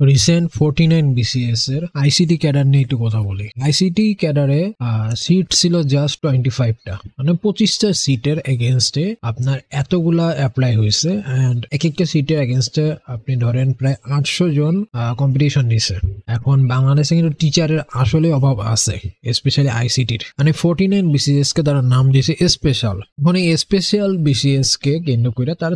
Recent 49 BCS এর ICT cadre নিয়ে একটু কথা বলি। আইসিটি ক্যাডারে সিট ছিল জাস্ট 25টা, মানে 25টা সিটের এগেনস্টে আপনার এতগুলা অ্যাপ্লাই হয়েছে। অ্যান্ড এক একটা সিটের এগেনস্টে আপনি ধরেন প্রায় 800 জন কম্পিটিশন নিছে। এখন বাংলাদেশে কিন্তু টিচারের আসলে অভাব আছে, স্পেশালি আইসিটির। মানে 49 বিসিএস কে তারা নাম দিয়েছে স্পেশাল। এখন এই স্পেশাল বিসিএস কে কেন্দ্র করে তার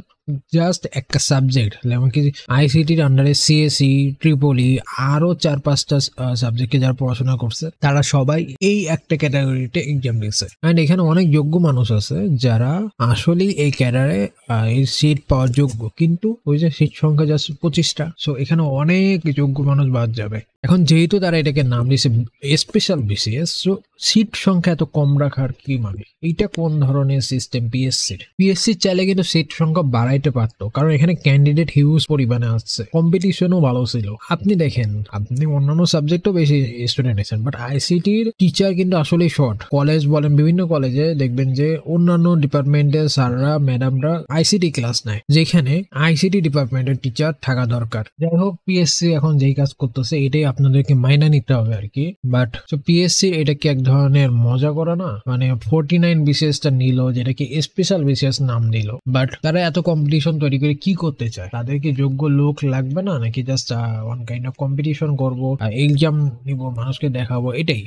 জাস্ট একটা সাবজেক্ট, যেমন কি আইসিটির আন্ডারে সিএসই, ট্রিপলি, আরো 4-5টা সাবজেক্টে যারা পড়াশোনা করছে তারা সবাই এই একটা ক্যাটাগরিতে এক্সাম দিচ্ছে। এন্ড এখানে অনেক যোগ্য মানুষ আছে যারা আসলে এই ক্যাডারে এই সিট পাওয়ার যোগ্য, কিন্তু ওই যে সিট সংখ্যা জাস্ট 25টা। সো এখানে অনেক যোগ্য মানুষ বাদ যাবে। এখন যেহেতু তারা এটাকে নাম দিয়েছে স্পেশাল বিসিএস, সো সিট সংখ্যা এত কম রাখার কি মানে? এইটা কোন ধরনের সিস্টেম পিএসসি চাইলে কিন্তু সিট সংখ্যা বাড়াইতে পারতো, কারণ এখানে ক্যান্ডিডেট হিউজ পরিমাণে আসছে, কম্পিটিশনও ভালো ছিল। আপনি দেখেন, আপনি অন্যান্য সাবজেক্টও বেশি স্টুডেন্ট আছেন, বাট আইসিটির টিচার কিন্তু আসলে শর্ট। কলেজ বলেন, বিভিন্ন কলেজে দেখবেন যে অন্যান্য ডিপার্টমেন্টের স্যাররা ম্যাডামরা আইসিটি ক্লাস নেয়, যেখানে আইসিটি ডিপার্টমেন্টের টিচার থাকা দরকার। যাই হোক, পিএসসি এখন যেই কাজ করতেছে এটাই আপনাদেরকে মাইনা নিতে হবে আর কি। বাট পিএসসি এটা কি এক ধরনের মজা করা না? মানে 49 বিসিএসটা নিল, যেটাকে স্পেশাল বিসিএস নাম দিল, বাট তারা এত কম্পিটিশন তৈরি করে কি করতে চায়? তাদেরকে যোগ্য লোক লাগবে না, নাকি just one kind of competition করবো, এক্সাম নিব, মানুষকে দেখাবো, এটাই?